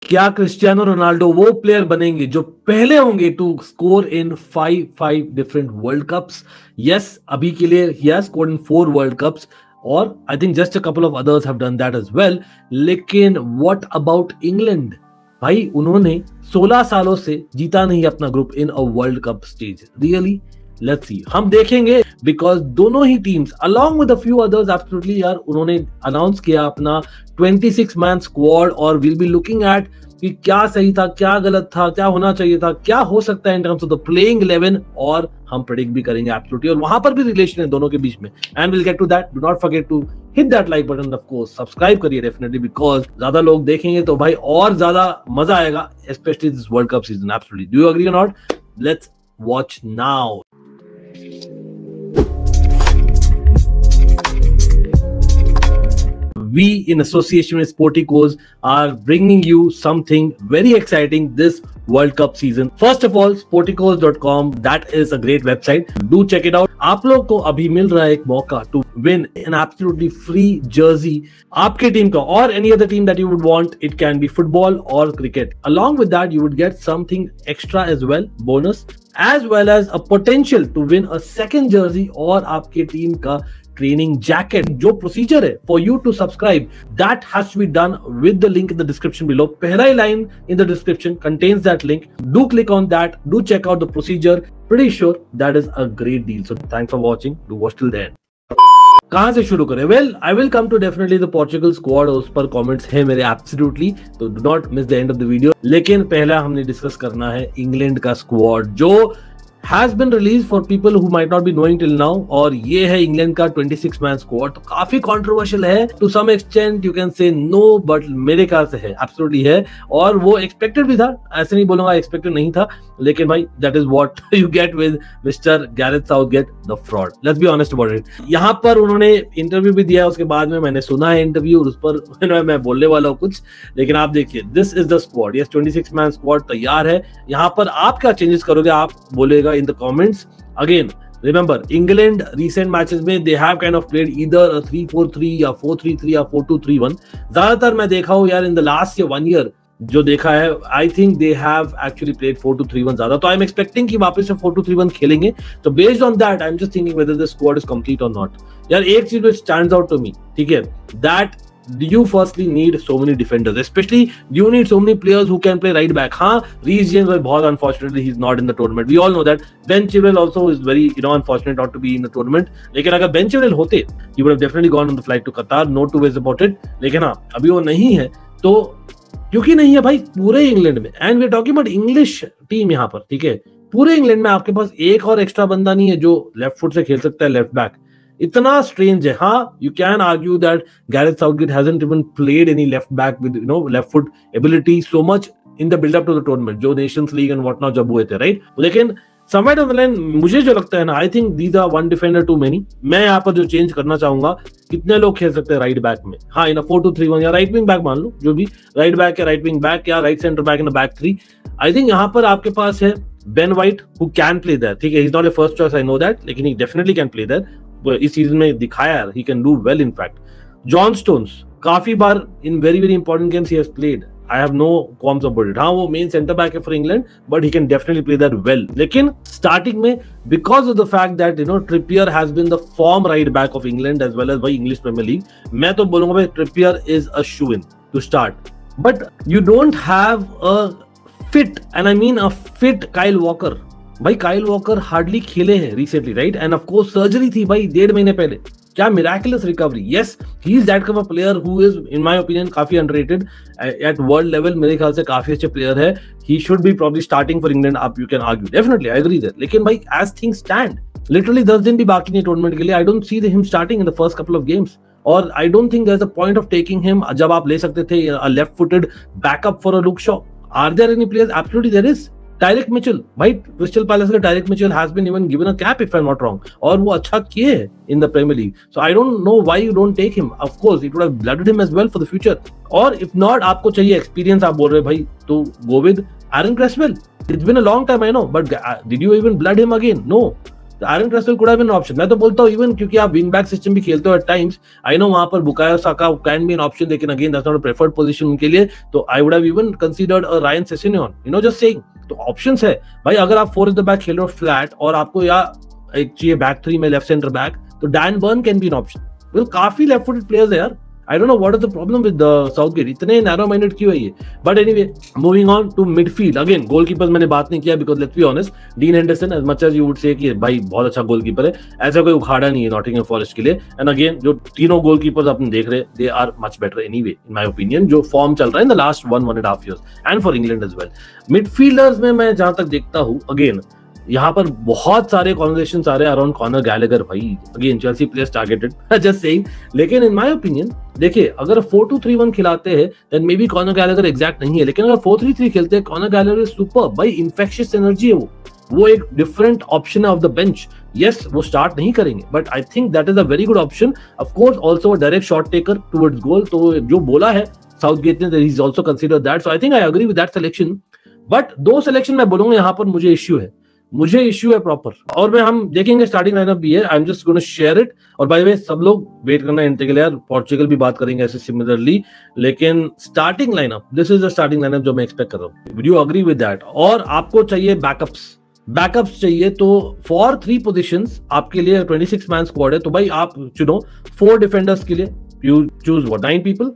क्या Cristiano Ronaldo वो player बनेंगे जो पहले होंगे to score in 5 different world cups? Yes, अभी के लिए he has scored in 4 world cups और I think just a couple of others have done that as well. लेकिन व्हाट अबाउट इंग्लैंड? भाई उन्होंने 16 सालों से जीता नहीं अपना group in a world cup stage. Really? Let's see, हम देखेंगे बिकॉज दोनों ही teams along with a few others absolutely यार उन्होंने अनाउंस किया अपना 26 मैन स्क्वाड और विल बी लुकिंग एट कि क्या सही था, क्या गलत था, क्या होना चाहिए था, क्या हो सकता है in terms of the playing 11 और हम प्रेडिक्ट भी करेंगे एब्सोल्युटली और वहां पर भी रिलेशन है दोनों के बीच में। And will get to that. Do not forget to hit that like button, of course subscribe करिए डेफिनेटली बिकॉज ज्यादा लोग देखेंगे तो भाई और ज्यादा मजा आएगा, specially this world cup season. Absolutely, do you agree और not? Let's watch now. We in association with Sporticos are bringing you something very exciting this World Cup season. First of all, sporticos.com, that is a great website. Do check it out. आप लोग को अभी मिल रहा है एक मौका to win an absolutely free jersey आपके team का or any other team that you would want. It can be football or cricket. Along with that, you would get something extra as well, bonus, as well as a potential to win a second jersey और आपके team का training jacket. जो procedure है for you to subscribe that has to be done with the link in the description below. पहला ही line in the description contains that link. Do click on that, do check out the procedure. Pretty sure that is a great deal. So thanks for watching, do watch till the end. कहां से शुरू करें? Well, I will come to definitely the Portugal squad, उस पर comments है मेरे absolutely, तो do not miss the end of the video. लेकिन पहला हमने डिस्कस करना है इंग्लैंड का स्क्वाड जो has been released for people who might not be knowing till now और ये है इंग्लैंड का 26 मैन स्क्वाड। तो काफी कंट्रोवर्शियल है to some extent, you can say no, but मेरे ख्याल से है, एब्सोल्युटली है और वो एक्सपेक्टेड भी था। ऐसे नहीं बोलूंगा एक्सपेक्टेड नहीं था, लेकिन भाई that is what you get with mister Gareth Southgate the fraud. Let's be honest about it. यहाँ पर उन्होंने इंटरव्यू भी दिया, उसके बाद में मैंने सुना है इंटरव्यू, उस पर मैं बोलने वाला हूँ कुछ, लेकिन आप देखिए this is the squad. Yes, 26 man squad तैयार है। यहाँ पर आप क्या चेंजेस करोगे आप बोलेगा in the comments. Again, remember, England recent matches में they have kind of played either a 3-4-3 या 4-3-3 या 4-2-3-1। ज्यादातर मैं देखा हूँ यार इन द लास्ट 1 year जो देखा है, I think they have actually played 4-2-3-1 ज्यादा। तो आई एम एक्सपेक्टिंग कि वापस से 4-2-3-1 खेलेंगे। तो based on that I am just thinking whether the squad is complete और नॉट। यार एक चीज स्टैंड्स आउट टू मी, ठीक है, that you firstly need so many defenders, especially you need so many players who can play right back. हाँ, Reece James was बहुत unfortunately he's not in the tournament. We all know that. Ben Chilwell also is very unfortunate not to be in the tournament. लेकिन अगर Ben Chilwell होते, he would have definitely gone on the flight to Qatar. No two ways about it. लेकिन हाँ, अभी वो नहीं है, तो क्योंकि नहीं है भाई पूरे इंग्लैंड में, and we're talking about English team यहाँ पर, ठीक है, पूरे इंग्लैंड में आपके पास एक और एक्स्ट्रा बंदा नहीं है जो लेफ्ट फुट से खेल सकता है, लेफ्ट बैक। इतना स्ट्रेंज है। हाँ, you can argue that Gareth Southgate hasn't even played any left back with left foot ability so much in the build up to the tournament जो nations league and what not जब हुए थे, right. लेकिन somewhere on the line मुझे जो लगता है ना, I think these are one defender too many. मैं यहाँ पर जो चेंज करना चाहूंगा, कितने लोग खेल सकते हैं राइट बैक में? हाँ, इन 4-2-3-1 या राइट विंग बैक मान लो, जो भी राइट बैक या राइट विंग बैक या right centre back in back 3। I think यहाँ पर आपके पास है Ben white who can play that, ठीक है, he is not a first choice, I know that, लेकिन ही डेफिनेटली कैन प्ले दैट। इस सीजन में दिखाया है, he can do well in fact. John Stones काफी बार in very important games he has played. I have no qualms about it. हाँ, वो main centre back है for England, but he can definitely play that well. लेकिन starting में because of the fact that Trippier has been the form right back of England as well as by English Premier League, मैं तो बोलूंगा भाई Trippier is a shoo-in to start. But you don't have a fit, and I mean a fit Kyle Walker. भाई Kyle Walker hardly खेले हैं recently, right, and of course surgery थी भाई 1.5 महीने पहले। क्या miraculous recovery. Yes, he is that kind of player who is in my opinion काफी underrated at world level. मेरे ख्याल से काफी अच्छे प्लेयर है। He should be probably starting for England, आप you can argue, definitely I agree that. लेकिन भाई एज थिंग्स स्टैंड, लिटरली 10 दिन भी बाकी नहीं टूर्नामेंट के लिए, I don't see him starting in the first couple of games. और I don't think there is a point of taking him जब आप ले सकते थे a left footed backup for a Luke Shaw. Are there any players? Absolutely there is. Tyreek Mitchell, भाई Crystal Palace का Tyreek Mitchell has been even given a cap if I'm not wrong, और वो अच्छा किए है in the Premier League. So I don't know why you don't take him. Of course, it would have blooded him as well for the future. और if not, आपको चाहिए experience, आप बोल रहे भाई, तो go with Aaron Cresswell. It's been a long time, I know, but did you even blood him again? No. Aaron Cresswell could have been option. मैं तो बोलता हूँ इवन क्योंकि आप विंग बैक सिस्टम भी खेलते हो एट टाइम्स, आई know वहां पर Bukayo Saka can be an option, लेकिन again that's not a preferred position उनके लिए, तो I would have even considered a Ryan Sessegnon, you know, just saying. तो ऑप्शंस है भाई, अगर आप 4 एट द बैक खेल रहे हो फ्लैट और आपको या एक चाहिए बैक 3 में लेफ्ट सेंटर बैक, तो Dan burn can be an option. Well काफी लेफ्ट फुटेड प्लेयर्स है यार, I don't know what is the problem with the Southgate, इतने narrow minded क्यों है ये। But anyway, moving on to midfield, again goalkeepers मैंने बात नहीं किया because let's be honest, Dean Henderson as much as you would say कि भाई बहुत अच्छा गोलकीपर है, ऐसा कोई उखाड़ा नहीं है नॉटिंघम फॉरेस्ट के लिए। एंड अगेन जो तीनों गोलकीपर्स आपने देख रहे, they are much better anyway in my opinion, जो फॉर्म चल रहा है in the last 1.5 years and for England as well। Midfielders में मैं जहां तक देखता हूँ, अगेन यहाँ पर बहुत सारे कॉन्वर्सेशंस आ रहे हैं अराउंड कॉनर गैलेगर। भाई again Chelsea players targeted, just saying, लेकिन इन माय ओपिनियन देखिए अगर 4-2-3-1 खिलाते हैं then maybe Conor Gallagher exact नहीं है, लेकिन अगर 4-3-3 खेलते हैं कॉनर गैलेगर इज सुपर भाई, इन्फेक्शियस एनर्जी है वो एक डिफरेंट ऑप्शन है ऑफ द बेंच। यस वो स्टार्ट नहीं करेंगे but I think that is a very good option. Of course also a direct shot taker towards goal, तो जो बोला है साउथगेट ने, he is also consider that, so I think I agree with that selection. But दो selection मैं बोलूंगा यहाँ पर मुझे इश्यू है प्रॉपर, और मैं हम देखेंगे स्टार्टिंग लाइनअप भी है, I am just gonna share it. और बाय द वे सब लोग वेट करना है के लिए यार, पोर्चुगल भी बात करेंगे ऐसे सिमिलरली, लेकिन starting lineup, this is the starting lineup जो मैं एक्सपेक्ट कर रहा हूँ। Would you agree with that? और आपको चाहिए बैकअप्स चाहिए, तो फॉर 3 पोजीशंस आपके लिए 26 मैन स्क्वाड है, तो भाई आप चुनो 4 डिफेंडर्स के लिए यू चूज 9 पीपल,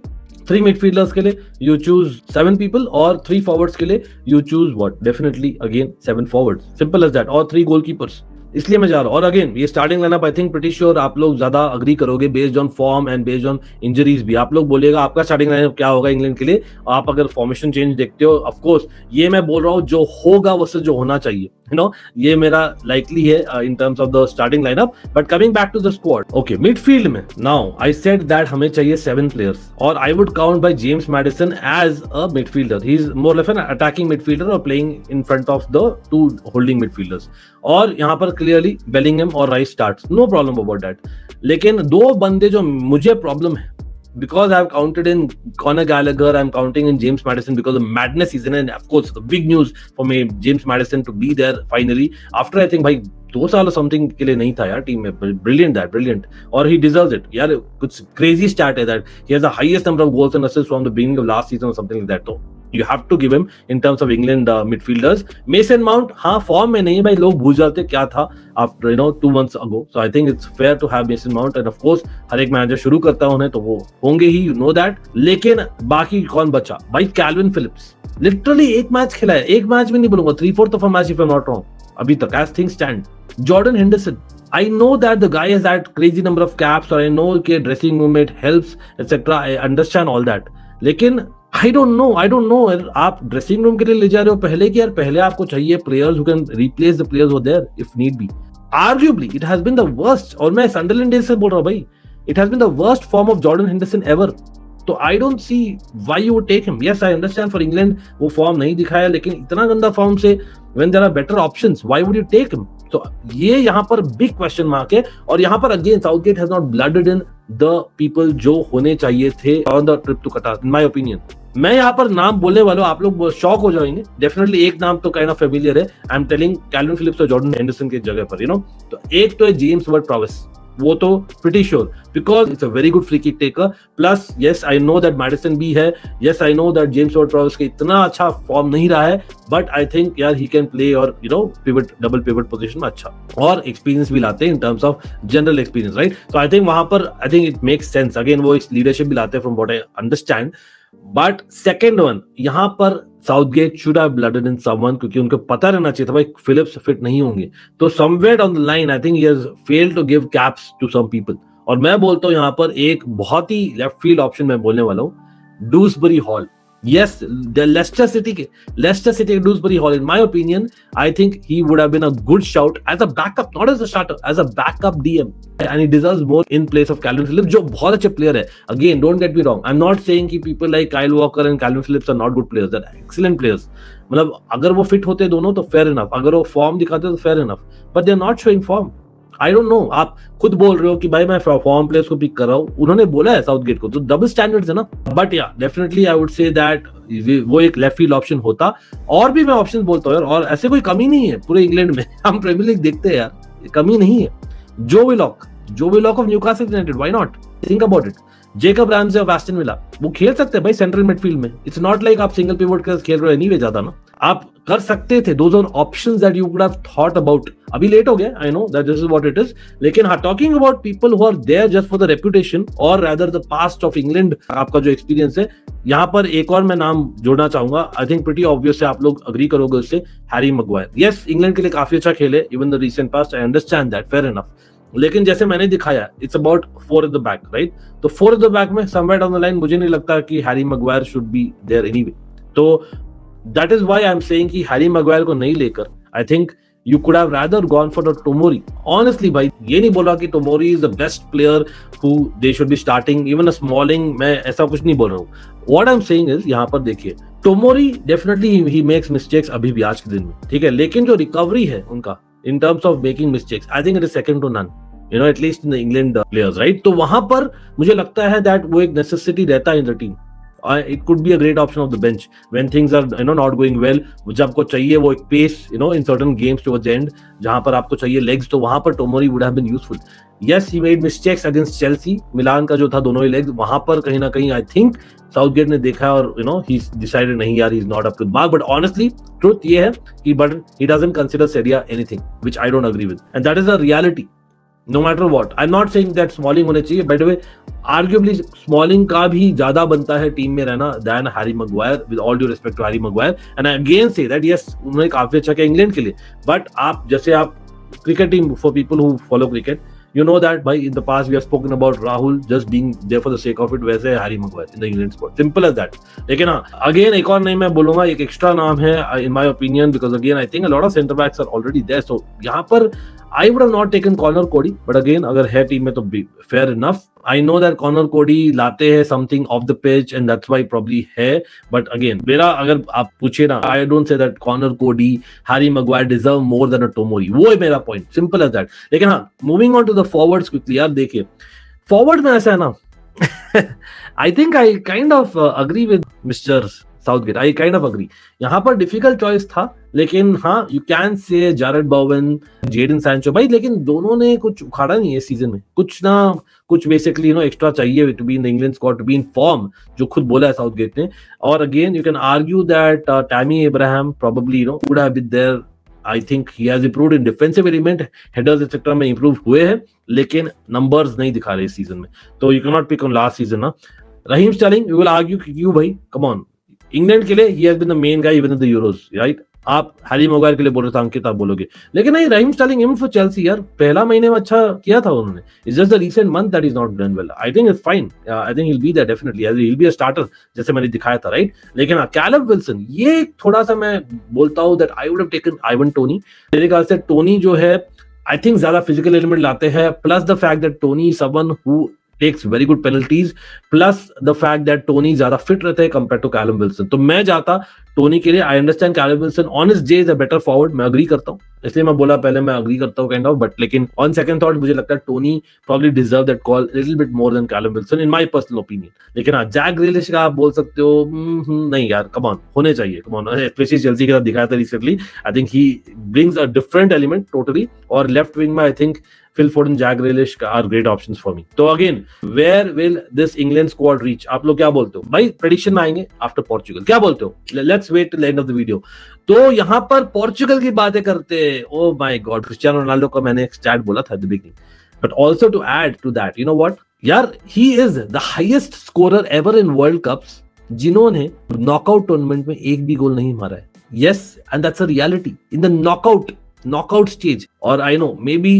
3 मिडफील्डर्स के लिए यू चूज 7 पीपल, और 3 फॉरवर्ड्स के लिए you choose definitely again 7 forwards, simple as that, और 3 गोलकीपर्स। इसलिए मैं जा रहा हूँ। और अगेन ये starting lineup I think pretty sure आप लोग ज्यादा अग्री करोगे based on form and based on injuries भी। आप लोग बोलिएगा आपका स्टार्टिंग लाइनअप क्या होगा इंग्लैंड के लिए, आप अगर फॉर्मेशन चेंज देखते हो, ऑफ कोर्स ये मैं बोल रहा हूँ जो होगा उससे जो होना चाहिए, यू नो, ये मेरा लाइकली है in terms of the starting lineup. But coming back to the squad, okay midfield में नाउ आई सेड दैट हमें चाहिए 7 प्लेयर्स, और I would count by James Maddison as a midfielder. He is more like an attacking midfielder और playing in front of the 2 holding midfielders, और यहाँ पर clearly Bellingham और Rice starts, no problem about that. लेकिन 2 बंदे जो मुझे problem है, because I've counted in Conor Gallagher, I'm counting in James Maddison because the madness season, and of course the big news for me, James Maddison to be there finally after I think भाई 2 साल or something के लिए नहीं था यार team में, brilliant, और he deserves it यार। कुछ crazy stat है that he has the highest number of goals and assists from the beginning of last season or something like that, तो you have to give him in terms of England midfielders। Mason Mount हाँ form में नहीं है भाई, लोग भूल जाते क्या था after 2 months ago, so I think it's fair to have Mason Mount, and of course हर एक मैनेजर शुरू करता है उन्हें तो वो होंगे ही, you know that। लेकिन बाकी कौन बचा भाई? कैल्विन फिलिप्स लिटरली 1 मैच खेला है, 1 मैच भी नहीं बोलूंगा, 3/4 of a match if I'm not wrong अभी तक as things stand। Jordan Henderson, I know that the guy has that crazy number of caps, और I know कि dressing room it helps etc, I understand all that, लेकिन I don't know आप dressing room के लिए ले जा रहे हो पहले कि यार पहले आपको चाहिए players who can replace the players who are there if need be। Arguably it has been the worst, और मैं सैंडरलैंड डेज से बोल रहा हूँ भाई, it has been the worst form of Jordan Henderson ever, तो I don't see why you would take him। Yes I understand for England वो form नहीं दिखाया, लेकिन इतना गंदा फॉर्म से when there are better options why would you take him? तो ये यहाँ पर बिग क्वेश्चन मार्क है, और यहाँ पर again Southgate has not blooded in the people जो होने चाहिए थे ऑन द ट्रिप टू कटार इन माय ओपिनियन। मैं यहाँ पर नाम बोलने वाला हूँ, आप लोग शॉक हो जाएंगे, डेफिनेटली एक नाम तो काइंड ऑफ फेमिलियर है, I am telling Calvin Phillips और जॉर्डन हेंडरसन की जगह पर, यू नो। तो एक तो है जेम्स वर्ड-प्राउस, वो तो pretty sure because it's a very good free kick taker, plus yes I know that Maddison भी है, yes I know that James Ward Prowse का इतना अच्छा फॉर्म नहीं रहा है, बट आई थिंक यार ही कैन प्ले और you know pivot, double pivot position में अच्छा, और एक्सपीरियंस भी लाते हैं इन terms of general experience, right. So I think वहां पर I think it makes sense, again वो लीडरशिप भी लाते हैं from what I understand. But second one, यहाँ पर Southgate should have blooded in someone, क्योंकि उनको पता रहना चाहिए था भाई फिलिप्स फिट नहीं होंगे, तो somewhere on the line I think he has failed to give caps to some people. और मैं बोलता हूँ यहाँ पर एक बहुत ही लेफ्ट फील्ड ऑप्शन मैं बोलने वाला हूँ, डूसबरी hall. Yes, the Leicester City Dewsbury Hall, in my opinion, I think he would have been a good shout as a backup, not as a starter, as a backup DM, and he deserves more in place of Calvin Phillips, जो बहुत अच्छे player है। Again, don't get me wrong, I'm not saying कि people like Kyle Walker and Calvin Phillips are not good players, they're excellent players। मतलब अगर वो fit होते दोनों तो fair enough, अगर वो form दिखाते तो fair enough, but they're not showing form। I don't know, आप खुद बोल रहे हो कि भाई मैं फॉर्म प्लेयर्स को पिक कर रहा हूँ, उन्होंने बोला है साउथगेट को, तो डबल स्टैंडर्ड्स है ना। बट या definitely I would say that वो एक लेफ्ट फील्ड ऑप्शन होता, और भी मैं ऑप्शन बोलता हूँ यार, और ऐसे कोई कमी नहीं है पूरे इंग्लैंड में, हम प्रीमियर लीग देखते हैं यार, कमी नहीं है। जो Willock of Newcastle United, why not, think about it. Jacob Ramsey of Aston Villa, वो खेल सकते हैं भाई सेंट्रल मिडफील्ड में। इट्स नॉट लाइक आप सिंगल पिवोट के साथ खेल रहे हो एनीवे ज्यादा ना, आप कर सकते थे। Those are options that you could have thought about. अभी लेट हो गया, I know that this is what it is, लेकिन हाँ, talking about people who are there just for the reputation और rather the past of England, आपका जो experience है, यहाँ पर एक और मैं नाम जोड़ना चाहूंगा। आई थिंक प्रीटी ऑब्वियस है, आप लोग अग्री करोगे उससे, हैरी मैग्वायर। यस, इंग्लैंड के लिए काफी अच्छा खेले even the recent past, I understand that, fair enough. लेकिन जैसे मैंने दिखाया, it's about 4 at the back, right? तो 4 एट द बैक में समवेयर डाउन द लाइन मुझे नहीं लगता कि Harry Maguire should be there anyway. तो that is why I am saying कि हैरी मैग्वायर को नहीं लेकर I think you could have rather gone for the Tomori. Honestly भाई, ये नहीं बोला कि Tomori is the best player who they should be starting, even a Smalling, मैं ऐसा कुछ नहीं बोल रहा हूँ। What I'm saying is, यहाँ पर देखिए, Tomori definitely he makes mistakes अभी भी आज के दिन में, ठीक है, लेकिन जो रिकवरी है उनका in terms of making mistakes, I think it is second to none, you know, at least in the England players, right? तो वहां पर मुझे लगता है that वो एक necessity रहता है in the team. It could be a great option of the bench when things are, you know, not going well. जब आपको चाहिए वो एक pace, you know, in certain games towards the end, जहां पर आपको चाहिए legs, तो वहां पर Tomori would have been useful. Yes, he made mistakes against Chelsea, मिलान का जो था दोनों ही legs, वहां पर कहीं ना कहीं I think साउथगेट ने देखा और you know he decided नहीं यार, he is not up to the mark. But honestly, truth ये है कि but he doesn't consider Serie A anything, which I don't agree with, and that is a reality. No matter what, I'm not saying that Smalling होने चाहिए. By the way, arguably Smalling का भी ज्यादा बनता है टीम में रहना than Harry Maguire, with all due respect to Harry Maguire. And I again say that yes, उन्होंने काफी अच्छा किया इंग्लैंड के लिए. But आप जैसे आप cricket team, for people who follow cricket, you know that by in the past we have spoken about Rahul just being there for the sake of it. वैसे Harry Maguire in the England squad, simple as that. लेकिन हाँ, again एक और नहीं मैं बोलूंगा, एक extra नाम है in my opinion, because again I think a lot of centre backs are already there. So यहाँ पर I would have not taken Connor Cody, but again अगर है टीम में तो fair enough. I know that Connor Cody लाते हैं something off the pitch and that's why probably है, but again मेरा अगर आप पूछे ना, I don't say that Connor Cody, Harry Maguire deserve more than a Tomori. वो है मेरा point, simple as that. लेकिन हाँ, moving on to the forwards quickly, यार देखिए forward में ऐसा है ना I think I kind of agree with Mr. Southgate. I kind of agree. यहाँ पर डिफिकल्ट चॉइस था, लेकिन हाँ, you can say Jarrod Bowen, Jadon Sancho भाई, लेकिन दोनों ने कुछ उखाड़ा नहीं है सीजन में, कुछ ना कुछ बेसिकली यू नो एक्स्ट्रा चाहिए to be in the England squad, to be in form, जो खुद बोला है साउथगेट ने। और again you can argue that Tammy Abraham probably you know would have been there. I think he has improved in defensive element, headers etc में improve हुए हैं, लेकिन numbers नहीं दिखा रहे इस सीजन में, तो you cannot pick on last season ना। Raheem Sterling, you will argue कि क्यों भाई, come on, इंग्लैंड के लिए he has been the main guy even in the Euros, right? आप हैरी मैग्वायर के लिए बोल रहे थे, अंकित आप बोलोगे, लेकिन नहीं, Raheem Sterling even for Chelsea यार, पहला महीने में अच्छा किया था उन्होंने. It's just the recent month that he's not done well. I think it's fine. I think he'll be there definitely. He'll be a starter जैसे मैंने दिखाया था, right? लेकिन हाँ, कैलम विल्सन, ये थोड़ा सा मैं बोलता हूँ that I would have taken Ivan Toney. मेरे ख्याल से टोनी जो है, I think ज्यादा फिजिकल एलिमेंट लाते हैं, plus the fact that Tony is someone who takes very good penalties, plus the fact that Tony ज्यादा फिट रहते हैं compared to Callum Wilson. तो मैं जाता टोनी के लिए. I understand Callum Wilson on his day is a better forward, मैं agree करता हूँ, इसलिए मैं बोला पहले मैं अग्री करता हूँ काइंड ऑफ, बट लेकिन ऑन सेकंड थॉट मुझे लगता है Tony probably deserve that call little bit more than Callum Wilson in my personal opinion. लेकिन हाँ, जैक ग्रिलिश का आप बोल सकते हो, नहीं यार, कम ऑन, होने चाहिए, कम ऑन, स्पेशली चेल्सी के साथ दिखाया था recently. I think he brings a different element totally. और लेफ्ट विंग में I think Phil Foden, Jack Grealish are great options for me. तो again, where will this England squad reach? आप लोग क्या बोलते हो भाई? प्रेडिक्शन में आएंगे आफ्टर पोर्चुगल, क्या बोलते हो? Let's wait till the end of the video. तो यहाँ पर पोर्चुगल की बातें करते हैं. Oh my God, Cristiano Ronaldo का मैंने एक स्टैट बोला था at the beginning. But also to add to that, you know what? यार, he is the highest scorer ever in World Cups, जिन्होंने नॉकआउट टूर्नामेंट में एक भी गोल नहीं मारा है. Yes, and that's a reality in the knockout stage. Or I know maybe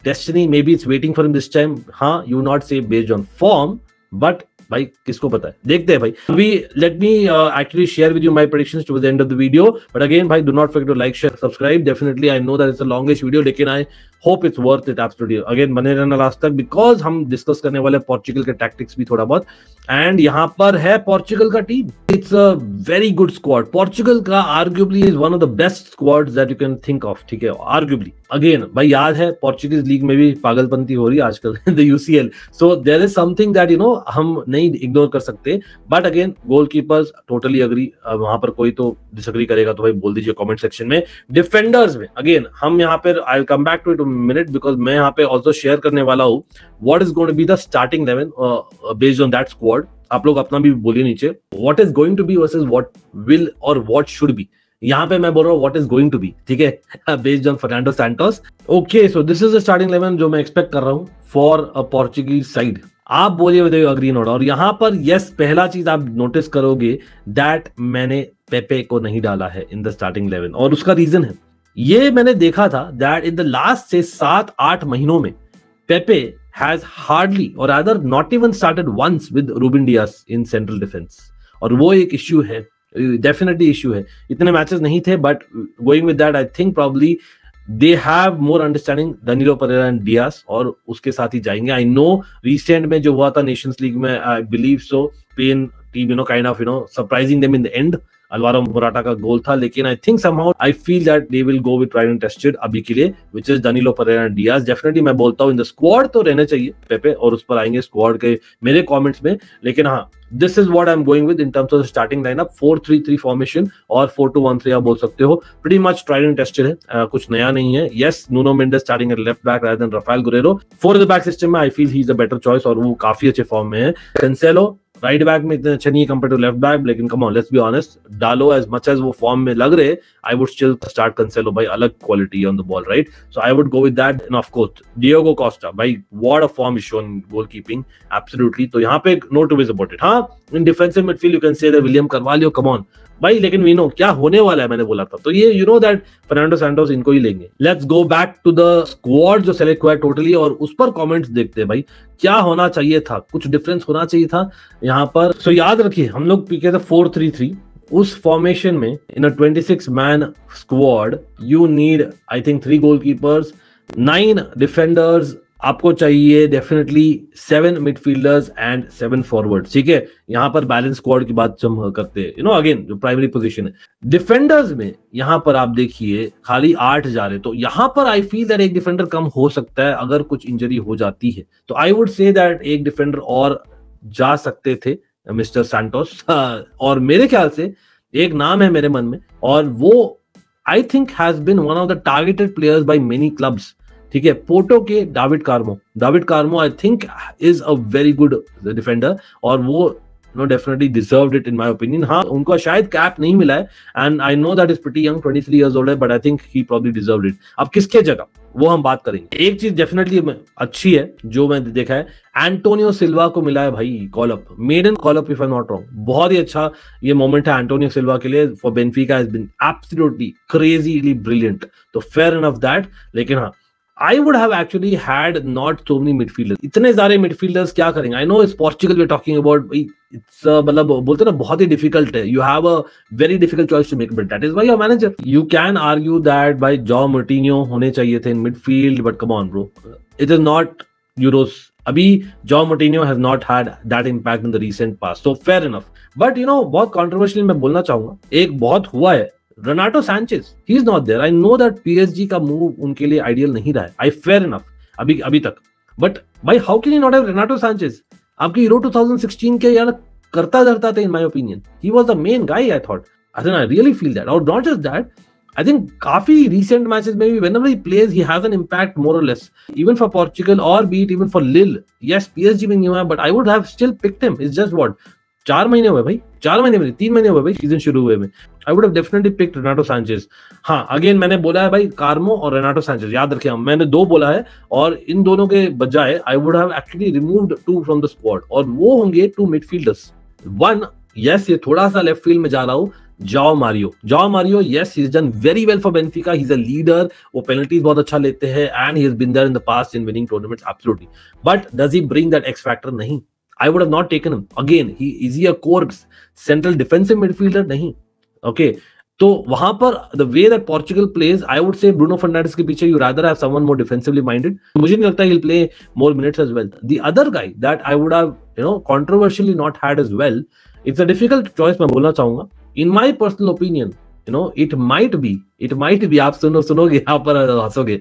Destiny, maybe it's waiting for him this time. हाँ, you not say based on form, but भाई किसको पता है, देखते हैं भाई. अभी let me actually share with you my predictions towards the end of the video. But again, भाई, do not forget to like, share, subscribe. Definitely, I know that it's the longest video, लेकिन I hope it's worth it absolutely. Again, बने रहना last तक, because हम discuss करने वाले Portugal के tactics भी थोड़ा बहुत. एंड यहाँ पर है पोर्चुगल का team. It's a very good squad. Portugal का arguably is one of the best squads that you can think of. ठीक है, आर्ग्यूबली. अगेन भाई, याद है पोर्चुगीज लीग में भी पागलपंती हो रही है आजकल, the UCL. So there is something that you know हम नहीं इग्नोर कर सकते. But again, goalkeepers totally agree. वहां पर कोई तो डिसएग्री करेगा तो भाई बोल दीजिए कमेंट सेक्शन में. डिफेंडर्स में अगेन हम यहाँ पर, I will come back to it minute because मैं यहाँ पे ऑल्सो शेयर करने वाला हूँ what is going to be the starting 11 based on that squad. आप लोग अपना भी बोलिए नीचे what is going to be versus what will और व्हाट शुड बी। यहाँ पे मैं बोल रहा हूँ what is going to B, ठीक है, based on Fernando Santos. Okay, so this is the starting 11 जो मैं एक्सपेक्ट कर रहा हूँ फॉर अ पोर्चुगीज साइड। आप बोलिए विद अग्री नोट। और यहाँ पर यस, पहला चीज आप नोटिस करोगे दैट मैंने पेपे को नहीं डाला है इन द स्टार्टिंग 11 और उसका रीजन है ये मैंने देखा था दैट इन द लास्ट से 7-8 महीनों में पेपे हैज हार्डली और other not even started once with Ruben Dias in central defence. और वो एक इश्यू है, डेफिनेटली इश्यू है। इतने मैचेस नहीं थे but going with that I think probably they have more understanding Danilo Pereira and Dias और उसके साथ ही जाएंगे। आई नो रिसेंट में जो हुआ था नेशंस लीग में, I believe so Spain team kind of surprising them in the end, Alvaro Morata का गोल था, लेकिन I think somehow I feel that they will go with tried and tested अभी के लिए which is Danilo Pereira and Dias. Definitely मैं बोलता हूं in the squad तो रहने चाहिए पेपे और उस पर आएंगे स्क्वाड के मेरे कमेंट्स में। लेकिन हाँ, this is what I am going with in terms of starting lineup 4-3-3 formation और 4-2-1-3 आप बोल सकते हो। Pretty much tried and tested है, कुछ नया नहीं है। Yes, Nuno Mendes starting at left back rather than Raphael Guerreiro. 4 the back system में I feel he is the better choice और वो काफी अच्छे फॉर्म में है। कैंसेलो राइट बैक में इतने अच्छे नहीं है कंपेयर टू लेफ्ट बैक, लेकिन come on let's be honest, डालो एज मच एज वो फॉर्म में लग रहे, I would still start Cancelo भाई, अलग quality on the ball, right? So I would go with that and of course Diego Costa भाई, what a form is shown goalkeeping, absolutely. तो यहाँ पे no two ways about it. हाँ, in defensive midfield you can say that William Carvalho, come on भाई, लेकिन we know क्या होने वाला है, मैंने बोला था। तो ये you know that Fernando Santos इनको ही लेंगे। Let's go back to the squad जो सेलेक्ट हुआ है टोटली और उस पर कमेंट्स देखते हैं भाई, क्या होना चाहिए था, कुछ डिफरेंस होना चाहिए था यहाँ पर। सो याद रखिए हम लोग पीके थे 4-3-3, उस फॉर्मेशन में इन अ 26 man squad you need I think 3 goalkeepers, 9 defenders, आपको चाहिए डेफिनेटली 7 मिडफील्डर्स एंड 7 फॉरवर्ड, ठीक है। यहाँ पर बैलेंस स्क्वाड की बात हम करते हैं, अगेन जो प्राइमरी पोजीशन है। डिफेंडर्स में यहाँ पर आप देखिए खाली 8 जा रहे, तो यहाँ पर आई फील दैट एक डिफेंडर कम हो सकता है अगर कुछ इंजरी हो जाती है, तो आई वुड से दैट एक डिफेंडर और जा सकते थे मिस्टर सैंटोस। और मेरे ख्याल से एक नाम है मेरे मन में और वो I think has been one of the targeted players by many clubs, ठीक है। पोर्टो के David Carmo I think is a very good defender और वो definitely deserved it in my opinion. हाँ, उनको शायद कैप नहीं मिला है and I know that is pretty young, 23 years old है, but I think he probably deserved it. अब किसके जगह वो हम बात करेंगे। एक चीज डेफिनेटली अच्छी है जो मैंने देखा है, एंटोनियो सिल्वा को मिला है भाई call up, maiden call up if I not wrong. बहुत ही अच्छा ये मोमेंट है एंटोनियो सिल्वा के लिए for Benfica, has been absolutely crazily brilliant, तो फेयर इनफ दैट। लेकिन हाँ, I would have actually had not so many midfielders. इतने सारे midfielders क्या करेंगे? I know it's Portugal we're talking about. It's मतलब बोलते हैं ना बहुत ही difficult है. You have a very difficult choice to make, but that is why you're manager. You can argue that by João Moutinho होने चाहिए थे in midfield, but come on, bro. It is not Euros. अभी João Moutinho has not had that impact in the recent past. So fair enough. But बहुत controversial मैं बोलना चाहूंगा. एक बहुत हुआ है. Renato Sanchez, he is not there. I know that PSG का मूव उनके लिए आइडियल नहीं रहा है. I fair enough अभी तक. But भाई how can you not have Renato Sanchez? आपकी यूरो 2016 के यार करता धरता थे in my opinion. He was the main guy I thought. I really feel that. Or not just that. I think काफी recent matches maybe whenever he plays he has an impact more or less. Even for Portugal or be it even for Lille. Yes, PSG में नहीं हुआ but I would have still picked him. It's just what? 4 महीने हुए भाई, 4 महीने में 3 महीने हुए भाई सीजन शुरू हुए में। I would have definitely picked Renato Sanchez. हाँ, अगेन मैंने बोला है भाई कार्मो और रेनाटो सैंचेज, याद रखिए मैंने 2 बोला है और इन दोनों के बजाय I would have actually removed 2 from the squad और वो होंगे 2 midfielders. 1, yes, ये थोड़ा सा लेफ्ट फील्ड में जा रहा हूँ, जाओ Mario, yes, he's done very well for Benfica. He's a leader. वो penalties बहुत अच्छा लेते हैं and he has been there in the past in winning tournaments, absolutely. But does he bring that X factor? नहीं. I would have not taken him. Again, is he a core central defensive midfielder? नहीं. Okay. तो वहां पर the way that Portugal plays, I would say Bruno Fernandes के पीछे you rather have someone more defensively minded. मुझे नहीं लगता he'll play more minutes as well. The other guy that I would have controversially not had as well, it's a difficult choice मैं बोलना चाहूंगा. In my personal opinion, it might be आप सुनोगे यहाँ पर हंसोगे,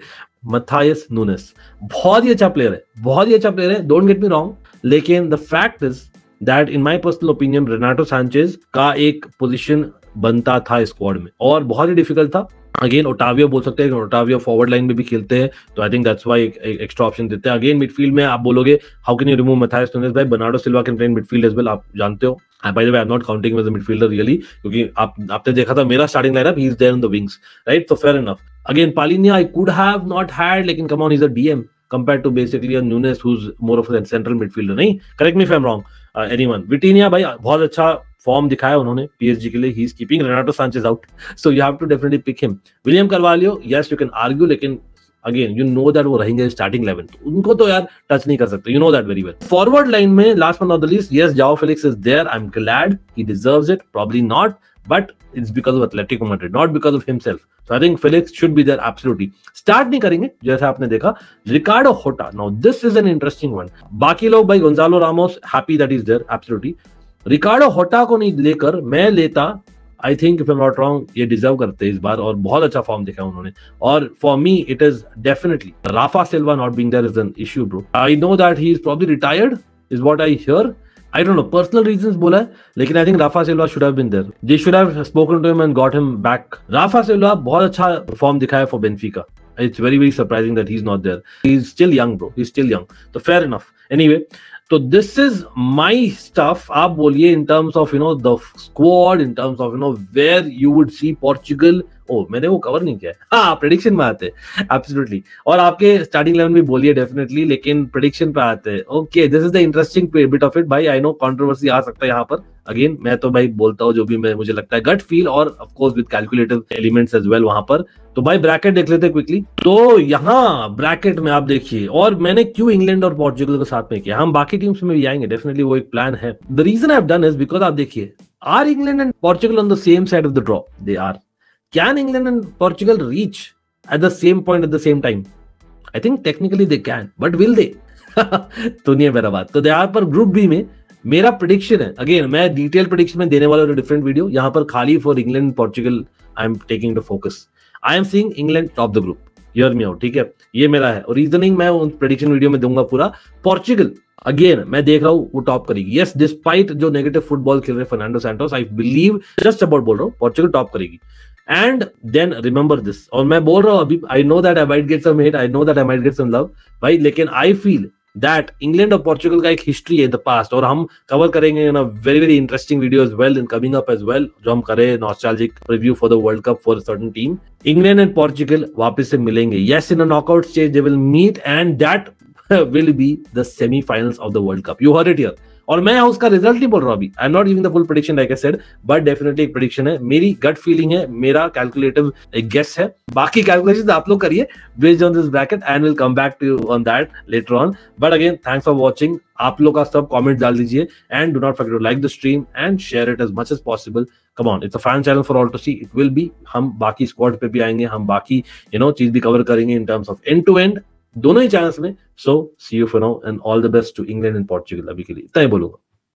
Matthias Nunes. बहुत ही अच्छा प्लेयर है, don't get me wrong. लेकिन the fact is that in my personal opinion Renato Sanchez का एक पोजीशन बनता था स्क्वाड में और बहुत ही डिफिकल्ट था। अगेन ओटावियो बोल सकते हैं, ओटावियो फॉरवर्ड लाइन में भी खेलते हैं, तो I think that's why extra option देते हैं। अगेन मिडफील्ड में आप बोलोगे how can you remove Matheus Nunes भाई, Bernardo Silva can play in midfield as well, आप जानते हो। By the way I am not counting as a midfielder really, क्योंकि आपने देखा था मेरा starting lineup, he is there in the wings, right, तो fair enough. Again Palhinha I could have not had, लेकिन come on, he is a DM compared to basically a Nunes who's more of a central midfielder, नहीं, correct me if I'm wrong, anyone। Vitinha भाई बहुत अच्छा form दिखाया उन्होंने PSG के लिए, he is keeping Renato Sanches out, so you have to definitely pick him. William Carvalho, yes you can argue, लेकिन again you know that वो रहेंगे स्टार्टिंग 11, तो उनको तो यार टच नहीं कर सकते, you know that very well. Forward line में last but not the least, yes Joao Felix is there, I am glad, he deserves it, probably not, but it's because of Atletico Madrid, not because of himself. So I think Felix should be there absolutely. Start नहीं करेंगे जैसा आपने देखा रिकार्डो होटा, now this is an interesting one। बाकी लोग भाई Gonzalo Ramos, happy that he's there absolutely। रिकार्डो होटा को नहीं लेकर मैं लेता, I think if I am not wrong, ये डिजर्व करते इस बार, और बहुत अच्छा फॉर्म दिखा उन्होंने, और for me it is definitely Rafa Silva not being there is an issue bro. I know that he is probably retired is what I hear, I don't know, personal reasons बोला है, लेकिन I think Rafa Silva should have been there. They should have spoken to him and got him back. Rafa Silva बहुत अच्छा form दिखाया for Benfica. It's very very surprising that he's not there. He's still young bro. He's still young. So fair enough. Anyway, so this is my stuff. आप बोलिए in terms of the squad, in terms of where you would see Portugal. मैंने वो cover नहीं किया है, हाँ prediction में आते हैं एब्सोल्युटली, और आपके स्टार्टिंग 11 भी बोलिए डेफिनेटली, लेकिन प्रेडिक्शन पे आते हैं। Okay, this is the interesting bit of it भाई। आई नो कंट्रोवर्सी आ सकता है यहाँ पर, अगेन मैं तो भाई बोलता हूँ जो भी मुझे लगता है, गट फील, और of course with calculative elements as well वहां पर। तो भाई ब्रैकेट देख लेते हैं क्विकली। तो यहाँ ब्रैकेट में आप देखिए, और मैंने क्यों इंग्लैंड और पोर्चुगल के साथ में किया, हम बाकी टीम्स में भी आएंगे डेफिनेटली, वो एक प्लान है। The reason I have done is because आप देखिए, are England and Portugal on the same side of the draw? They are. Can England and Portugal reach at the same point at the same time? I think technically they can, but will they? तो नहीं है मेरा बात। तो यहाँ पर group B में मेरा प्रेडिक्शन है, अगेन मैं डिटेल प्रेडिक्शन में देने वाला हूँ डिफरेंट वीडियो, यहाँ पर खाली for England Portugal I am taking the focus. I am seeing England top the group, hear me out, ठीक है, ये मेरा है, और रीजनिंग मैं उन प्रेडिक्शन वीडियो में दूंगा पूरा। पोर्चुगल अगेन मैं देख रहा हूँ वो टॉप करेगी, यस डिस्पाइट जो नेगेटिव फुटबॉल खेल रहे Fernando Santos, I believe just about बोल रहा हूँ पोर्चुगल टॉप करेगी। एंड देन रिमेंबर दिस, और मैं बोल रहा हूं अभी, I know that I might get some hate, I know that I might get some love भाई, लेकिन आई फील दैट इंग्लैंड और पोर्चुगल का एक हिस्ट्री है इन द पास्ट, और हम कवर करेंगे in a very very interesting video as well in coming up as well, जो हम करें nostalgic review for the world cup for certain team. England and Portugal वापस से मिलेंगे, yes in a knockout stage they will meet, and that will be the semifinals of the world cup, you heard it here. और मैं उसका result नहीं बोल रहा अभी, I am not giving the full prediction like I said, but definitely एक prediction है, मेरी गट फीलिंग है, मेरा कैलकुलेटिव एक गेस है, बाकी कैलकुलेशंस आप लोग करिए based on this bracket, and will come back to on that later on. But again thanks for watching, आप लोग का सब कमेंट डाल दीजिए, and do not forget to like the stream and share it as much as possible. Come on, it's a fan channel for all to see, it will be, हम बाकी squad पे भी आएंगे, हम बाकी चीज भी कवर करेंगे in terms of end to end दोनों ही चैनल्स में। So see you for now and all the best to England and Portugal, अभी के लिए इतना ही बोलूंगा।